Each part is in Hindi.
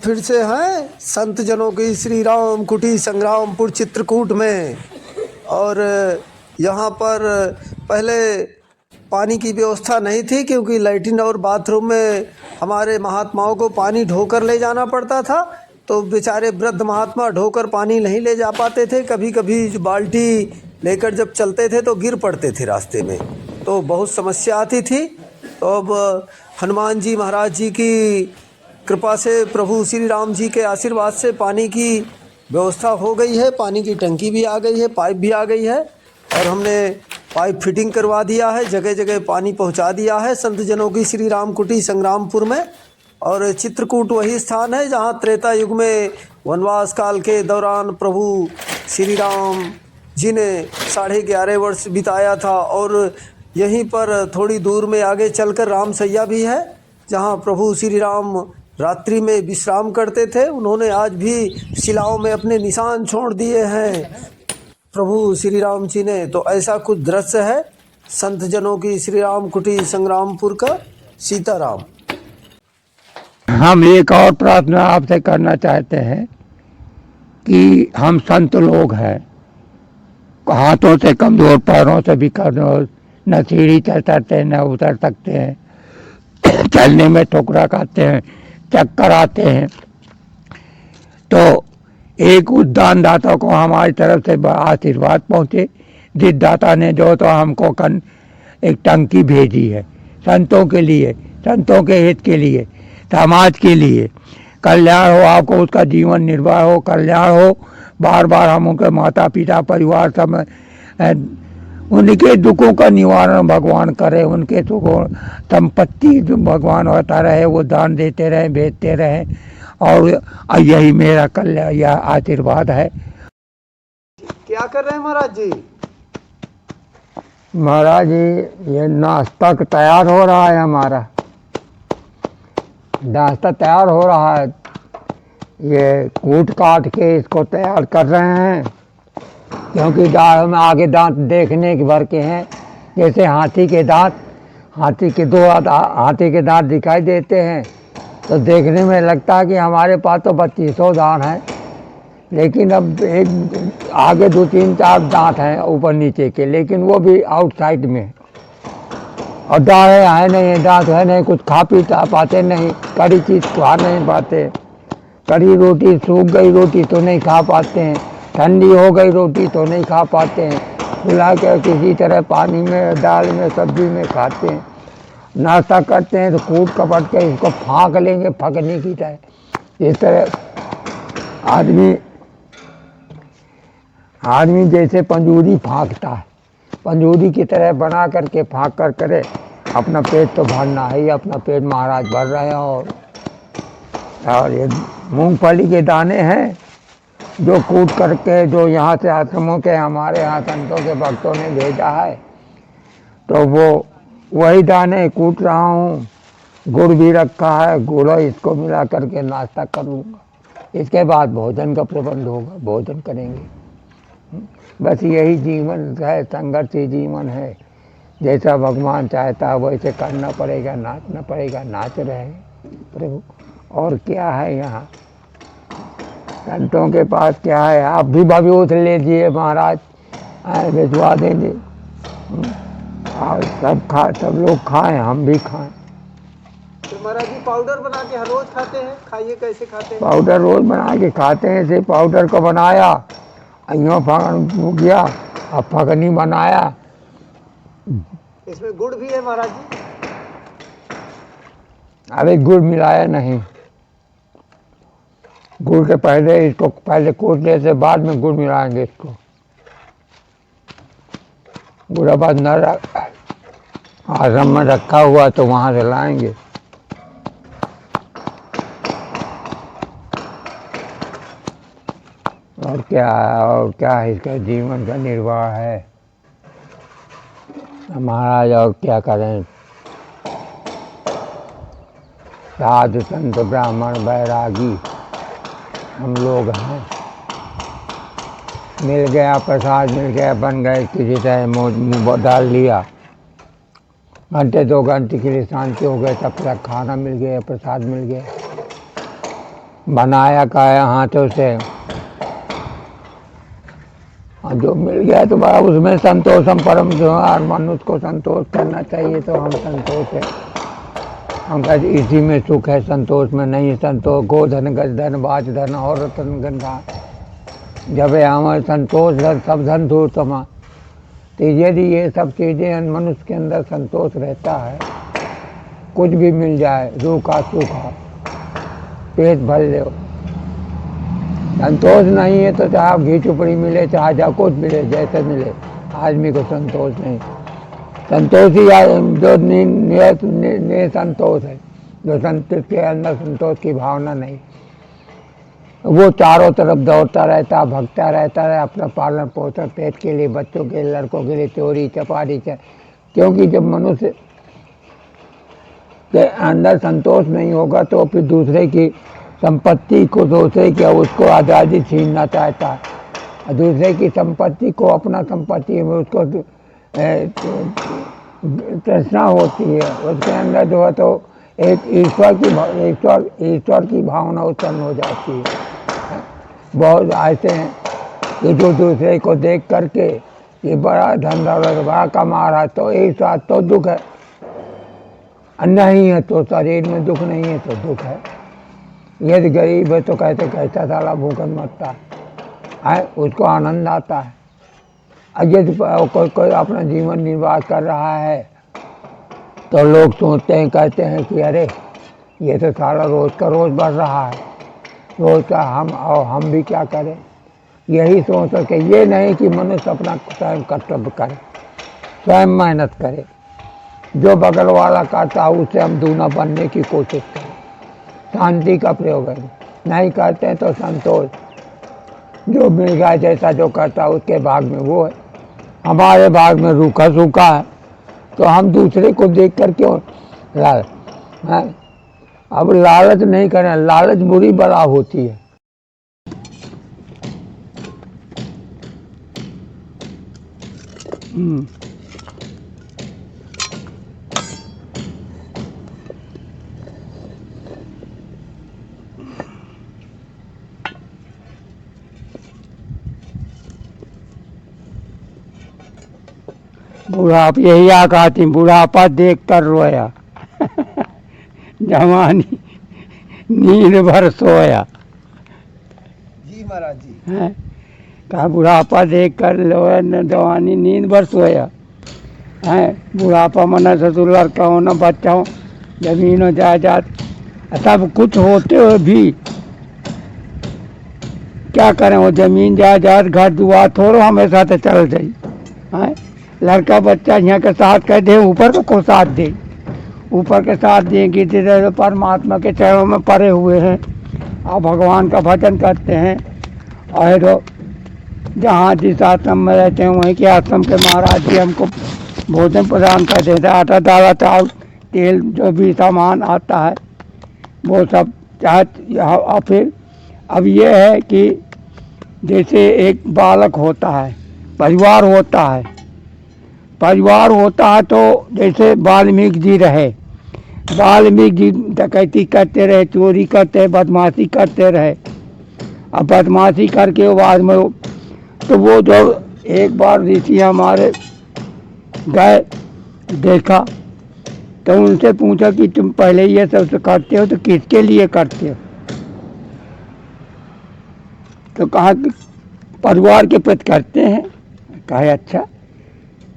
फिर से हैं संत जनों की श्री राम कुटी संग्रामपुर चित्रकूट में। और यहाँ पर पहले पानी की व्यवस्था नहीं थी, क्योंकि लैट्रिन और बाथरूम में हमारे महात्माओं को पानी ढोकर ले जाना पड़ता था। तो बेचारे वृद्ध महात्मा ढोकर पानी नहीं ले जा पाते थे। कभी कभी जो बाल्टी लेकर जब चलते थे तो गिर पड़ते थे रास्ते में, तो बहुत समस्या आती थी। तो अब हनुमान जी महाराज जी की कृपा से, प्रभु श्री राम जी के आशीर्वाद से पानी की व्यवस्था हो गई है। पानी की टंकी भी आ गई है, पाइप भी आ गई है, और हमने पाइप फिटिंग करवा दिया है, जगह जगह पानी पहुंचा दिया है संत जनों की श्री राम कुटी संग्रामपुर में। और चित्रकूट वही स्थान है जहां त्रेता युग में वनवास काल के दौरान प्रभु श्री राम जी ने 11.5 वर्ष बिताया था। और यहीं पर थोड़ी दूर में आगे चलकर रामसैया भी है, जहां प्रभु श्री राम रात्रि में विश्राम करते थे। उन्होंने आज भी शिलाओं में अपने निशान छोड़ दिए हैं प्रभु श्री राम जी ने। तो ऐसा कुछ दृश्य है संत जनों की श्री राम कुटी संग्रामपुर का। सीताराम। हम एक और प्रार्थना आपसे करना चाहते हैं कि हम संत लोग हैं, हाथों से कमजोर, पैरों से भी कमजोर, न सीढ़ी चढ़ सकते न उतर सकते हैं, चलने में ठोकरा खाते हैं, चक्कर आते हैं। तो एक उस दानदाता को हमारी तरफ से आशीर्वाद पहुँचे, जिस दाता ने जो तो हमको एक टंकी भेजी है संतों के लिए, संतों के हित के लिए, समाज के लिए कल्याण हो, आपको उसका जीवन निर्वाह हो, कल्याण हो। बार बार हम उनके माता पिता परिवार सब उनके दुखों का निवारण भगवान करे, उनके सुखों संपत्ति जो भगवान होता रहे वो दान देते रहें, भेजते रहें। और यही मेरा कल्याण, यह आशीर्वाद है। क्या कर रहे हैं महाराज जी? महाराज जी ये नाश्ता तैयार हो रहा है, हमारा नाश्ता तैयार हो रहा है। ये कूट काट के इसको तैयार कर रहे हैं, क्योंकि दांत में आगे दांत देखने के भर के हैं, जैसे हाथी के दांत, हाथी के हाथी के दांत दिखाई देते हैं। तो देखने में लगता है कि हमारे पास तो 3200 दांत हैं, लेकिन अब एक आगे 2, 3, 4 दांत हैं ऊपर नीचे के, लेकिन वो भी आउटसाइड में। और दांत है नहीं, दांत है नहीं, कुछ खा पी पाते नहीं, कड़ी चीज़ खा नहीं पाते। कड़ी रोटी, सूख गई रोटी तो नहीं खा पाते हैं, ठंडी हो गई रोटी तो नहीं खा पाते हैं, फुला के किसी तरह पानी में, दाल में, सब्जी में खाते हैं। नाश्ता करते हैं तो कूट कपट के इसको फाँक लेंगे फकने की तरह। इस तरह आदमी जैसे पंजूरी फाँकता है, पंजूरी की तरह बना करके फाँक कर करे। अपना पेट तो भरना है ही, अपना पेट महाराज भर रहे हैं। और ये मूंगफली के दाने हैं जो कूट करके, जो यहाँ से आश्रमों के हमारे यहाँ संतों के भक्तों ने भेजा है, तो वो वही दाने कूट रहा हूँ। गुड़ भी रखा है, गुड़ इसको मिला करके नाश्ता करूँगा। इसके बाद भोजन का प्रबंध होगा, भोजन करेंगे। बस यही जीवन है, संघर्षी जीवन है। जैसा भगवान चाहता है वैसे करना पड़ेगा, नाचना पड़ेगा, नाच रहे हैं प्रभु। और क्या है यहाँ संतों के पास क्या है? आप भी भविष्य ले लीजिए महाराज, भिजवा देंगे। और सब लोग खाएं, हम भी खाएं। तो महाराज जी पाउडर बना के हर रोज खाते हैं? खाइए, कैसे खाते हैं? पाउडर रोज बना के खाते हैं। इसे पाउडर को बनाया, अयो फगन गया, अब फगनी बनाया। इसमें गुड़ भी है महाराज जी? अरे गुड़ मिलाया नहीं, गुड़ के पहले इसको पहले कूटने से बाद में गुड़ मिलाएंगे इसको। गुड़ बाद न आश्रम में रखा हुआ तो वहाँ से लाएंगे। और क्या है इसका जीवन का निर्वाह है महाराज। और क्या करें, साधु संत ब्राह्मण बैरागी हम लोग हैं। मिल गया प्रसाद, मिल गया, बन गए, किसी तरह मुँह डाल लिया, घंटे 2 घंटे के लिए शांति हो गए, तब तक खाना मिल गया, प्रसाद मिल गया। बनाया खाया हाथों से, और जो मिल गया तो बड़ा उसमें संतोष। हम परम जोहार मनुष्य को संतोष करना चाहिए, तो हम संतोष है। हम कहते इसी में सुख है, संतोष में नहीं। संतोष गोधन गज धन बाज धन और रतन गंगा, जब हमारे संतोष धन सब धन दूर तमा। तो यदि ये सब चीज़ें मनुष्य के अंदर संतोष रहता है, कुछ भी मिल जाए, रूखा सूखा पेट भर लो। संतोष नहीं है तो चाहे घी चुपड़ी मिले, चाहे जा कुछ मिले, जैसे मिले, आदमी को संतोष नहीं। संतोष ही जो निसंतोष है, जो संतोष के अंदर संतोष की भावना नहीं, वो चारों तरफ दौड़ता रहता, भगता रहता है अपना पालन पोषण पेट के लिए, बच्चों के लिए, लड़कों के लिए, चोरी चपाटी। क्योंकि जब मनुष्य के अंदर संतोष नहीं होगा तो फिर दूसरे की संपत्ति को, दूसरे की उसको आज़ादी छीनना चाहता है, और दूसरे की संपत्ति को अपना संपत्ति में उसको तृष्णा होती है। उसके अंदर जो है तो एक ईश्वर की भावना उत्पन्न हो जाती है। बहुत ऐसे हैं कि जो दूसरे को देख करके ये बड़ा धन दौलत बड़ा कमा रहा है, तो एक साथ तो दुख है, नहीं है तो शरीर में दुख नहीं है तो दुख है। यदि गरीब है तो कहते कैसा साला भूखन मरता है, उसको आनंद आता है। और यदि कोई अपना जीवन निर्वाह कर रहा है तो लोग सोचते हैं, कहते हैं कि अरे ये तो साला रोज़ का रोज़ बढ़ रहा है, रोज़ का हम भी क्या करें। यही सोच के, ये नहीं कि मनुष्य अपना स्वयं कर्तव्य करे, स्वयं मेहनत करे, जो बगल वाला करता है उससे हम दूना बनने की कोशिश करें, शांति का प्रयोग है। नहीं करते हैं तो संतोष, जो मिल गया जैसा जो करता है उसके भाग में वो है। हमारे भाग में रूखा सूखा है तो हम दूसरे को देख कर क्यों लालच। अब लालच नहीं करें, लालच बुरी बला होती है। बुढ़ापा यही आती, बुढ़ापा देख कर रोया जवानी नींद भर सोया। जी महाराज जी। है कहा बुढ़ापा देख कर रोया, जवानी नींद भर सोया। है बुढ़ापा मना ससुर लड़का हो न बच्चा हो, जमीन हो जायदाद सब कुछ होते हुए भी क्या करें। वो जमीन जायदाद घर दुआर थोड़ो हमेशा तो चल जाई। है लड़का बच्चा यहाँ के साथ कह दे, ऊपर को साथ दे, ऊपर के साथ देंगे तो परमात्मा के चरणों में पड़े हुए हैं और भगवान का भजन करते हैं। और तो जहाँ जिस आश्रम में रहते हैं वहीं के आश्रम के महाराज जी हमको भोजन प्रदान कर देते हैं, आटा दाल चावल तेल जो भी सामान आता है वो सब। चाहे फिर अब ये है कि जैसे एक बालक होता है, परिवार होता है, परिवार होता है तो जैसे वाल्मीकि जी रहे, वाल्मीकि जी डकैती करते रहे, चोरी करते, बदमाशी करते रहे। अब बदमाशी करके बाद में तो वो जो एक बार ऋषि हमारे गए देखा तो उनसे पूछा कि तुम पहले ये सब करते हो तो किसके लिए करते हो। तो कहा कि परिवार के प्रति करते हैं। कहा अच्छा।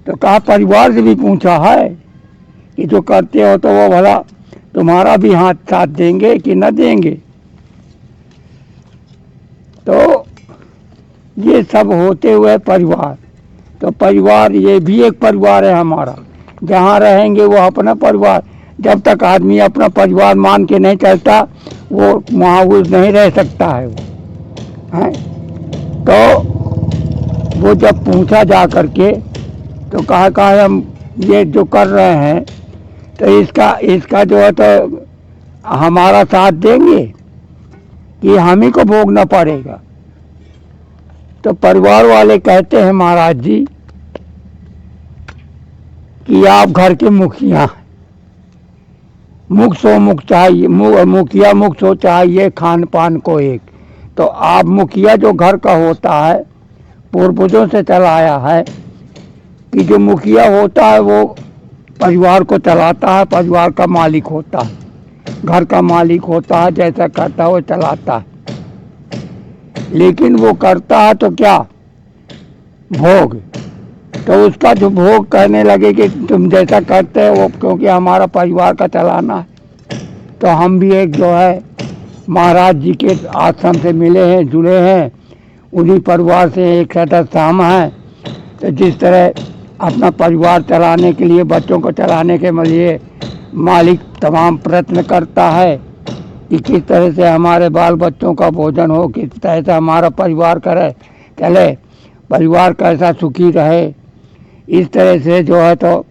तो कहा परिवार से भी पूछा है कि जो करते हो तो वो भला तुम्हारा भी हाथ साथ देंगे कि न देंगे। तो ये सब होते हुए परिवार, तो परिवार ये भी एक परिवार है हमारा। जहाँ रहेंगे वो अपना परिवार, जब तक आदमी अपना परिवार मान के नहीं चलता वो वहाँ नहीं रह सकता है वो है। तो वो जब पूछा जा करके तो कहा हम ये जो कर रहे हैं तो इसका जो है तो हमारा साथ देंगे कि हम ही को भोगना पड़ेगा। तो परिवार वाले कहते हैं महाराज जी कि आप घर के मुखिया हैं, मुक्त सो मुक्त चाहिए, मुखिया मुक्त हो चाहिए खान पान को एक। तो आप मुखिया जो घर का होता है पूर्वजों से चला आया है कि जो मुखिया होता है वो परिवार को चलाता है, परिवार का मालिक होता है, घर का मालिक होता है, जैसा करता है वो चलाता है। लेकिन वो करता है तो क्या, भोग। तो उसका जो भोग कहने लगे कि तुम जैसा करते हो वो, क्योंकि हमारा परिवार का चलाना है। तो हम भी एक जो है महाराज जी के आश्रम से मिले हैं, जुड़े हैं, उन्हीं परिवार से एक सदस्य हम हैं। तो जिस तरह अपना परिवार चलाने के लिए, बच्चों को चलाने के लिए मालिक तमाम प्रयत्न करता है कि किस तरह से हमारे बाल बच्चों का भोजन हो, किस तरह से हमारा परिवार करे चले, परिवार कैसा सुखी रहे, इस तरह से जो है तो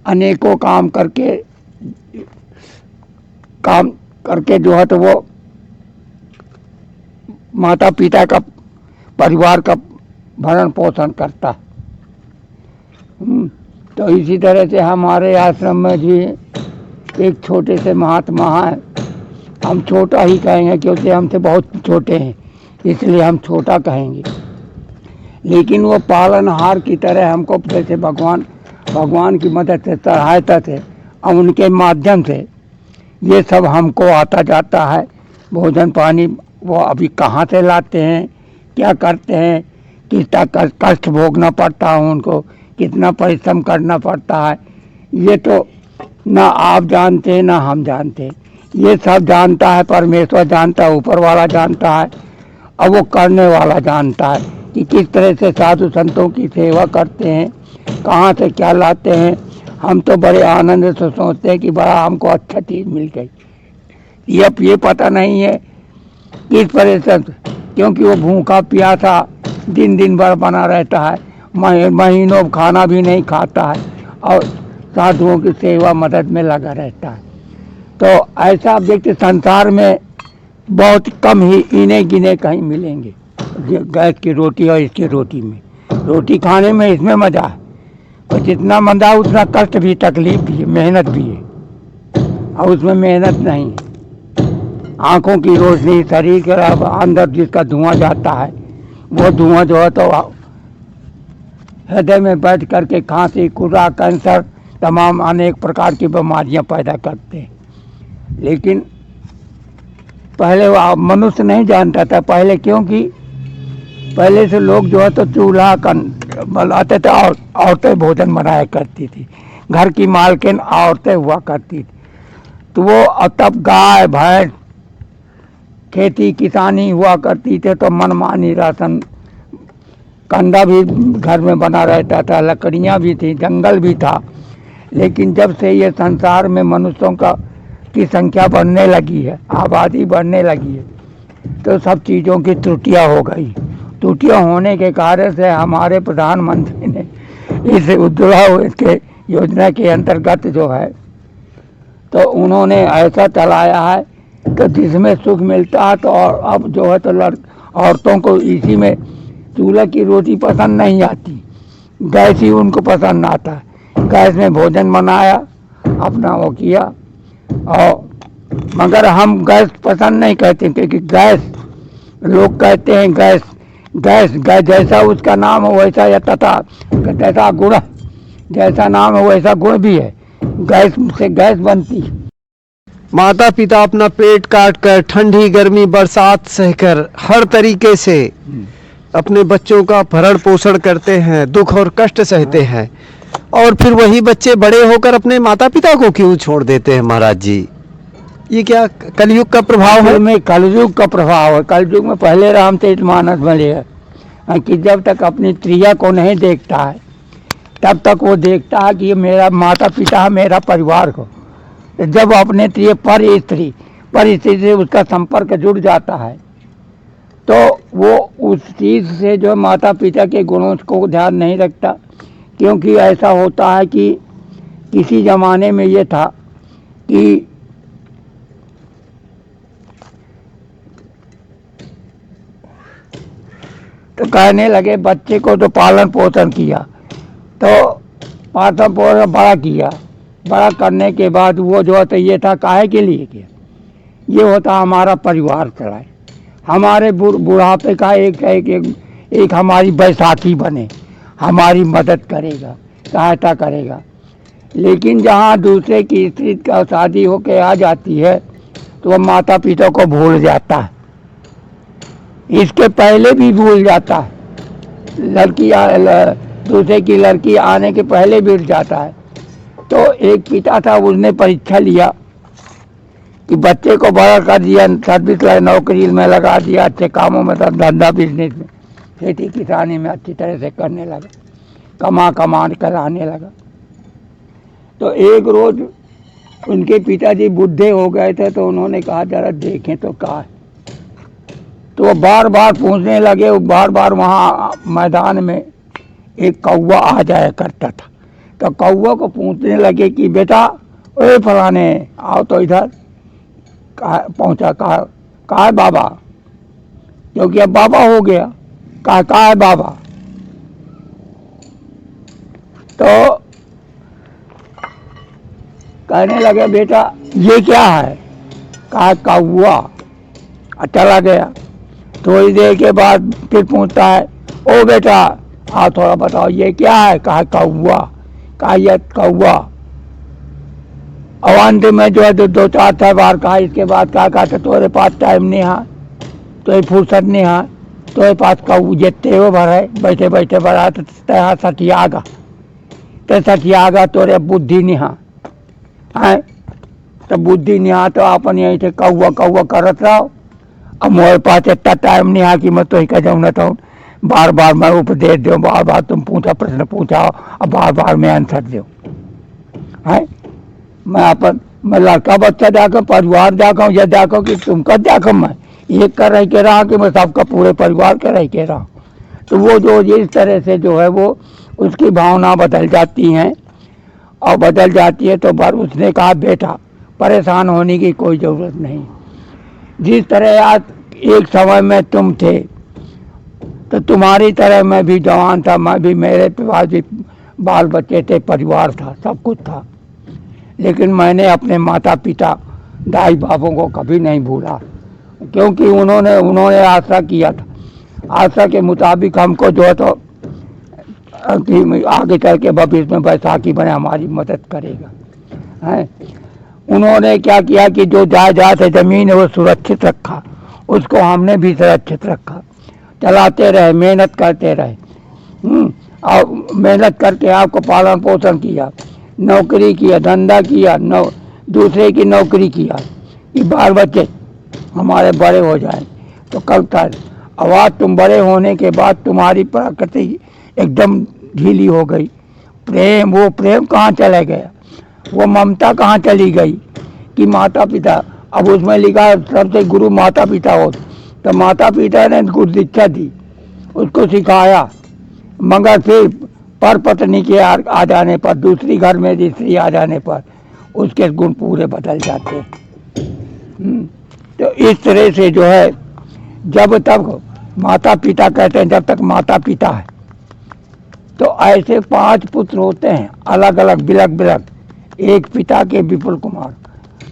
अनेकों काम करके जो है तो वो माता पिता का, परिवार का भरण पोषण करता है। तो इसी तरह से हमारे आश्रम में भी एक छोटे से महात्मा हैं, हम छोटा ही कहेंगे क्योंकि हमसे बहुत छोटे हैं, इसलिए हम छोटा कहेंगे। लेकिन वो पालनहार की तरह हमको जैसे भगवान की मदद से, सहायता से और उनके माध्यम से ये सब हमको आता जाता है। भोजन पानी वो अभी कहाँ से लाते हैं, क्या करते हैं, कितना कष्ट भोगना पड़ता है उनको, कितना परिश्रम करना पड़ता है, ये तो ना आप जानते हैं ना हम जानते हैं। ये सब जानता है परमेश्वर, जानता है ऊपर वाला, जानता है और वो करने वाला जानता है कि किस तरह से साधु संतों की सेवा करते हैं, कहाँ से क्या लाते हैं। हम तो बड़े आनंद से सोचते हैं कि बड़ा हमको अच्छा चीज़ मिल गई। ये पता नहीं है किस तरह से, क्योंकि वो भूखा प्यासा दिन भर बना रहता है, महीनों खाना भी नहीं खाता है और साधुओं की सेवा मदद में लगा रहता है। तो ऐसा व्यक्ति संसार में बहुत कम ही इने गिने कहीं मिलेंगे। गैस की रोटी और इसकी रोटी में, रोटी खाने में इसमें मज़ा है, और जितना मज़ा उतना कष्ट भी, तकलीफ भी है, मेहनत भी है। और उसमें मेहनत नहीं है, आँखों की रोशनी, शरीर के अंदर जिसका धुआं जाता है वो धुआं जो है तो हृदय में बैठ करके खांसी, खुरा, कैंसर, तमाम अनेक प्रकार की बीमारियां पैदा करते हैं। लेकिन पहले वो मनुष्य नहीं जानता था पहले, क्योंकि पहले से लोग जो है तो चूल्हा बनाते थे और औरतें भोजन बनाया करती थी, घर की मालकिन औरतें हुआ करती थी। तो वो तब गाय भैंस, खेती किसानी हुआ करती थे, तो मनमानी राशन, कंडा भी घर में बना रहता था, लकड़ियाँ भी थी, जंगल भी था। लेकिन जब से ये संसार में मनुष्यों की संख्या बढ़ने लगी है, आबादी बढ़ने लगी है, तो सब चीज़ों की त्रुटियाँ हो गई। त्रुटियाँ होने के कारण से हमारे प्रधानमंत्री ने इस उज्ज्वला के योजना के अंतर्गत जो है तो उन्होंने ऐसा चलाया है कि जिसमें सुख मिलता है। तो और अब जो है तो औरतों को इसी में चूल्हे की रोटी पसंद नहीं आती, गैस ही उनको पसंद आता है। गैस में भोजन बनाया, अपना वो किया। और मगर हम गैस पसंद नहीं कहते, क्योंकि गैस, लोग कहते हैं गैस गैस गैस जैसा उसका नाम हो वैसा, या तथा जैसा गुण, जैसा नाम हो वैसा गुण भी है। गैस से गैस बनती है। माता पिता अपना पेट काट कर, ठंडी गर्मी बरसात सहकर, हर तरीके से अपने बच्चों का भरण पोषण करते हैं, दुख और कष्ट सहते हैं, और फिर वही बच्चे बड़े होकर अपने माता पिता को क्यों छोड़ देते हैं महाराज जी? ये क्या कलयुग का प्रभाव है? में कलयुग का प्रभाव है। कलयुग में पहले रामचरित मानस बने है कि जब तक अपनी प्रिया को नहीं देखता है तब तक वो देखता है कि ये मेरा माता पिता है, मेरा परिवार को। जब अपने पर स्त्री से उसका संपर्क जुड़ जाता है तो वो उस चीज़ से जो माता पिता के गुणों को ध्यान नहीं रखता। क्योंकि ऐसा होता है कि किसी ज़माने में ये था कि तो कहने लगे बच्चे को तो पालन पोषण किया, तो पालन पोषण बड़ा किया, बड़ा करने के बाद वो जो होता ये था काहे के लिए किया, ये होता हमारा परिवार चलाए, हमारे बुढ़ापे का एक हमारी बैसाखी बने, हमारी मदद करेगा, सहायता करेगा। लेकिन जहाँ दूसरे की स्त्री का शादी होके आ जाती है तो वह माता पिता को भूल जाता है, इसके पहले भी भूल जाता है, लड़की दूसरे की लड़की आने के पहले भी जाता है। तो एक पिता था, उसने परीक्षा लिया कि बच्चे को बड़ा कर दिया, सर्विस नौकरी में लगा दिया, अच्छे कामों में, धंधा बिजनेस में, खेती किसानी में अच्छी तरह से करने लगा, कमा कर आने लगा। तो एक रोज उनके पिताजी बुढ़े हो गए थे, तो उन्होंने कहा जरा देखें तो क्या है। तो वो बार बार पूछने लगे, बार बार वहाँ मैदान में एक कौवा आ जाया करता था, तो कौवा को पूछने लगे कि बेटा ओए फलाने आओ तो इधर। पहुँचा, कहा है बाबा, क्योंकि अब बाबा हो गया, कहा है बाबा। तो कहने लगे बेटा ये क्या है, कहा कौवा। चला गया। थोड़ी देर के बाद फिर पूछता है, ओ बेटा आओ थोड़ा बताओ ये क्या है, कहा कौवा। कहा ये कौवा। अवंत में जो है दो चार बार कहा। इसके बाद कहा तो तुम्हारे पास टाइम नहीं है, तो फुर्सत नहीं है, तुम्हारे पास कौ जितते हो भर है, बैठे बैठे बड़ा तो सठियागा, तो सठियागा तोरे बुद्धि नहीं है, तो बुद्धि नहीं है तो अपन यहीं से कौवा कौवा करत रहो। अब मेरे पास इतना टाइम नहीं है कि मैं तो ही कह जाऊँ, न तो बार बार मैं उपदेश दो, बार बार तुम पूछा प्रश्न पूछाओ और बार बार मैं आंसर दो है। मैं लड़का बच्चा जाकर परिवार जाकर या जाकर कि तुम कर जाकर मैं एक कर रही के रहा कि मैं सबका पूरे परिवार कर रही के रहा। तो वो जो इस तरह से जो है वो उसकी भावना बदल जाती हैं, और बदल जाती है। तो बार उसने कहा बेटा परेशान होने की कोई ज़रूरत नहीं, जिस तरह आज एक समय में तुम थे तो तुम्हारी तरह मैं भी जवान था, मैं भी, मेरे पास भी बाल बच्चे थे, परिवार था, सब कुछ था। लेकिन मैंने अपने माता पिता दाई बापों को कभी नहीं भूला, क्योंकि उन्होंने आशा किया था, आशा के मुताबिक हमको जो है तो आगे चल के भविष्य में बैसाखी बने हमारी मदद करेगा है। उन्होंने क्या किया कि जो जायदाद है ज़मीन है वो सुरक्षित रखा, उसको हमने भी सुरक्षित रखा, चलाते रहे, मेहनत करते रहे, और मेहनत करके आपको पालन पोषण किया, नौकरी किया, धंधा किया, दूसरे की नौकरी किया कि बाल बच्चे हमारे बड़े हो जाए। तो कल तक अब आज तुम बड़े होने के बाद तुम्हारी प्रकृति एकदम ढीली हो गई, प्रेम, वो प्रेम कहाँ चला गया, वो ममता कहाँ चली गई कि माता पिता। अब उसमें लिखा सबसे गुरु माता पिता हो, तो माता पिता ने कुछ शिक्षा दी, उसको सिखाया, मगर फिर पर पत्नी के आ जाने पर, दूसरी घर में स्त्री आ जाने पर उसके गुण पूरे बदल जाते हैं। तो इस तरह से जो है जब तक माता पिता कहते हैं, जब तक माता पिता है, तो ऐसे 5 पुत्र होते हैं अलग अलग बिलक बिलक, एक पिता के विपुल कुमार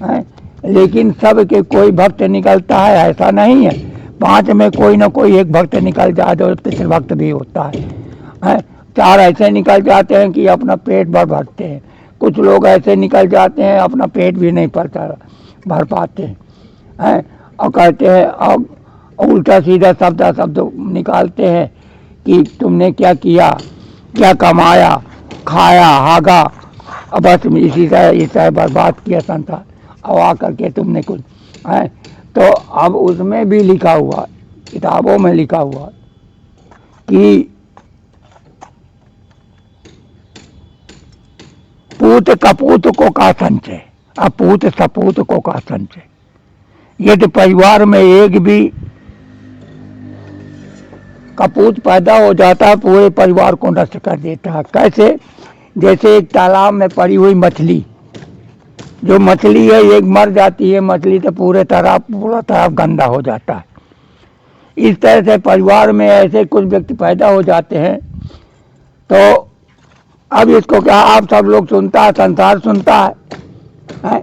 हैं, लेकिन सब के कोई भक्त निकलता है ऐसा नहीं है। 5 में कोई ना कोई एक भक्त निकल जाए जो पितृ भक्त भी होता है। 4 ऐसे निकल जाते हैं कि अपना पेट भरते हैं, कुछ लोग ऐसे निकल जाते हैं अपना पेट भी नहीं भर पाते हैं, और कहते हैं और उल्टा सीधा शब्द निकालते हैं कि तुमने क्या किया, क्या कमाया, खाया, हागा, अब बस इसी तरह बर्बाद किया संसार, अब आकर के तुमने कुछ है। तो अब उसमें भी लिखा हुआ, किताबों में लिखा हुआ कि पूत कपूत को का संचय, अपूत सपूत को का संचय। यदि परिवार में एक भी कपूत पैदा हो जाता है पूरे परिवार को नष्ट कर देता है। कैसे? जैसे एक तालाब में पड़ी हुई मछली, जो मछली है एक मर जाती है मछली तो पूरा तरफ गंदा हो जाता है। इस तरह से परिवार में ऐसे कुछ व्यक्ति पैदा हो जाते हैं तो अब इसको क्या आप सब लोग सुनता है, संसार सुनता है?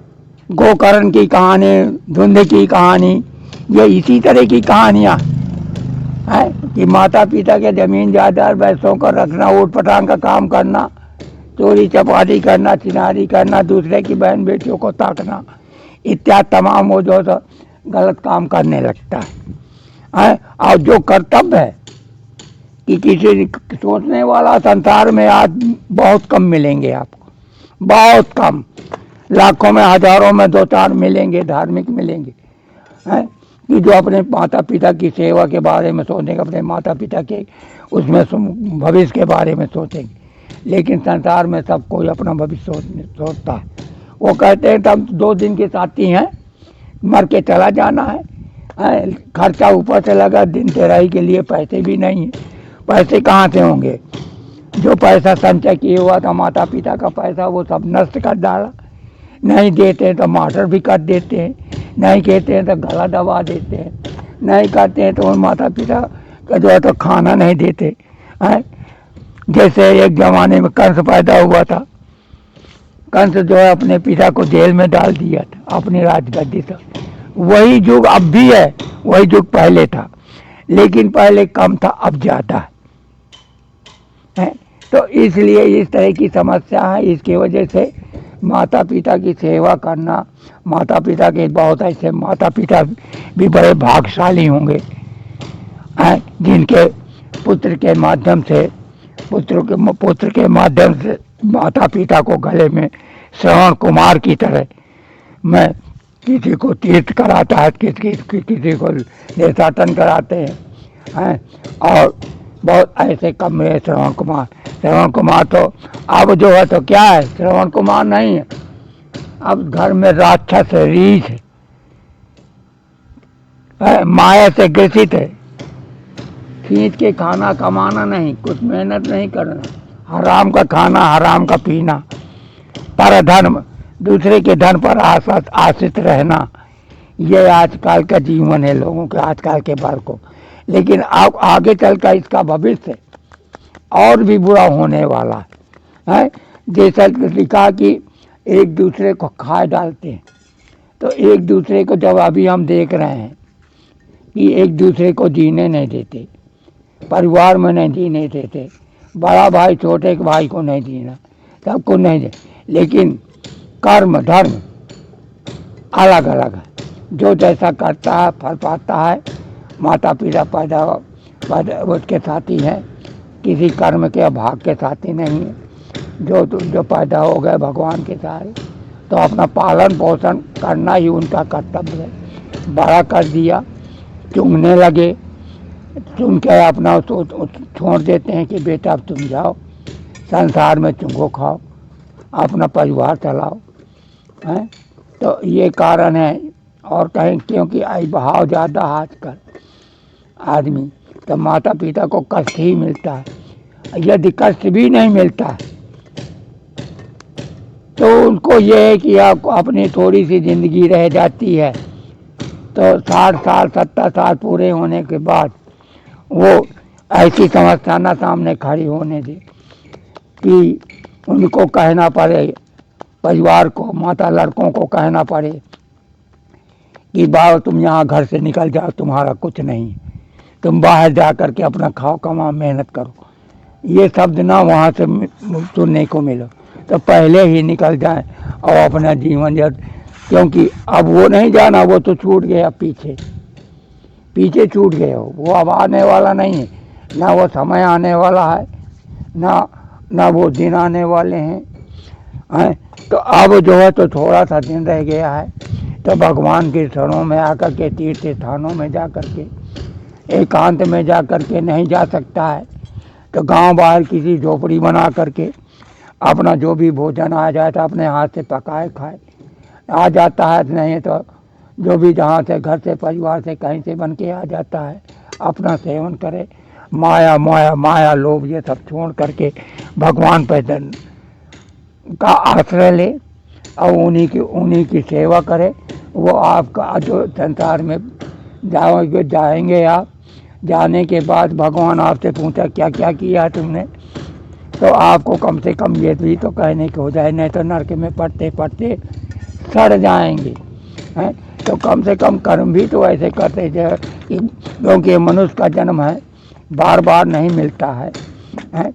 गोकर्ण की कहानी, धुंध की कहानी, ये इसी तरह की कहानियाँ है कि माता पिता के जमीन जायदाद पैसों का रखना, ऊट पटांग का काम करना, चोरी चपाटी करना, चिनारी करना, दूसरे की बहन बेटियों को ताकना, इत्यादि तमाम वो जो गलत काम करने लगता है। और जो कर्तव्य है कि किसी सोचने वाला संसार में आज बहुत कम मिलेंगे आपको, बहुत कम, लाखों में हजारों में दो चार मिलेंगे, धार्मिक मिलेंगे हैं कि जो अपने माता पिता की सेवा के बारे में सोचेंगे, अपने माता पिता के उसमें भविष्य के बारे में सोचेंगे। लेकिन संसार में सब कोई अपना भविष्य सोचता है। वो कहते हैं तब 2 दिन के साथी हैं, मर के चला जाना है, खर्चा ऊपर से लगा, दिन तेराई के लिए पैसे भी नहीं है। पैसे कहाँ से होंगे? जो पैसा संचय किए हुआ था माता पिता का पैसा, वो सब नष्ट कर डाला। नहीं देते हैं तो मार्टर भी कर देते हैं, नहीं कहते हैं तो गला दबा देते हैं, नहीं करते हैं तो माता पिता का जो है तो खाना नहीं देते हैं। जैसे एक जमाने में कंस पैदा हुआ था, कंस जो है अपने पिता को जेल में डाल दिया था अपनी राजगद्दी से। वही युग अब भी है, वही युग पहले था, लेकिन पहले कम था, अब ज़्यादा है। तो इसलिए इस तरह की समस्या है। इसकी वजह से माता पिता की सेवा करना, माता पिता के बहुत ऐसे माता पिता भी बड़े भाग्यशाली होंगे जिनके पुत्र के माध्यम से माता पिता को गले में श्रवण कुमार की तरह मैं किसी को तीर्थ कराता है, किसी को देशाटन कराते हैं और बहुत ऐसे कम है। श्रवण कुमार तो अब जो है तो क्या है, श्रवण कुमार नहीं है, अब घर में राक्षस रीछ है, माया से ग्रसित है, खींच के खाना कमाना नहीं, कुछ मेहनत नहीं करना, हराम का खाना, हराम का पीना, पर धर्म, दूसरे के धन पर आश्रित रहना, ये आजकल का जीवन है लोगों के, आजकल के बालकों। लेकिन अब आगे चलकर इसका भविष्य और भी बुरा होने वाला है। जैसा लिखा कि एक दूसरे को खा डालते हैं, तो एक दूसरे को जब अभी हम देख रहे हैं कि एक दूसरे को जीने नहीं देते, परिवार में नहीं जीने देते, बड़ा भाई छोटे भाई को नहीं जीना, सबको नहीं दे, लेकिन कर्म धर्म अलग अलग है। जो जैसा करता है फल पाता है। माता पिता पैदा उसके साथी हैं, किसी कर्म के भाग के साथी नहीं है। जो पैदा हो गए भगवान के साथ, तो अपना पालन पोषण करना ही उनका कर्तव्य है। बड़ा कर दिया, चुंगने लगे, चुन के अपना छोड़ देते हैं कि बेटा अब तुम जाओ संसार में चुंगो खाओ, अपना परिवार चलाओ हैं। तो ये कारण है। और कहीं क्योंकि आई भाव ज़्यादा आजकल आदमी, तो माता पिता को कष्ट ही मिलता है। यदि कष्ट भी नहीं मिलता तो उनको ये है कि आपको अपनी थोड़ी सी ज़िंदगी रह जाती है, तो 60 साल 70 साल पूरे होने के बाद वो ऐसी समस्या ना सामने खड़ी होने दे कि उनको कहना पड़े, परिवार को, माता लड़कों को कहना पड़े कि बाबा तुम यहाँ घर से निकल जाओ, तुम्हारा कुछ नहीं, तुम बाहर जा कर के अपना खाओ कमाओ मेहनत करो। ये शब्द ना वहाँ से सुनने को मिलो, तो पहले ही निकल जाए और अपना जीवन क्योंकि अब वो नहीं जाना, वो तो छूट गया, पीछे छूट गए हो, वो अब आने वाला नहीं है, ना वो समय आने वाला है, ना वो दिन आने वाले हैं। तो अब जो है तो थोड़ा सा दिन रह गया है, तो भगवान के शरणों में आकर के, तीर्थ स्थानों में जा कर के, एकांत में जा कर के नहीं जा सकता है तो गांव बाहर किसी झोपड़ी बना करके अपना जो भी भोजन आ जाता अपने हाथ से पकाए खाए आ जाता है, नहीं तो जो भी जहाँ से घर से परिवार से कहीं से बन के आ जाता है अपना सेवन करे। माया लोभ ये सब छोड़ करके भगवान पर का आश्रय ले और उन्हीं की सेवा करे। वो आपका जो संसार में जाएंगे आप, जाने के बाद भगवान आपसे पूछा क्या क्या किया तुमने, तो आपको कम से कम ये भी तो कहने को हो जाए, नहीं तो नरक में पढ़ते पढ़ते सड़ जाएंगे हैं। तो कम से कम कर्म भी तो ऐसे करते क्योंकि मनुष्य का जन्म है, बार बार नहीं मिलता है, हैं।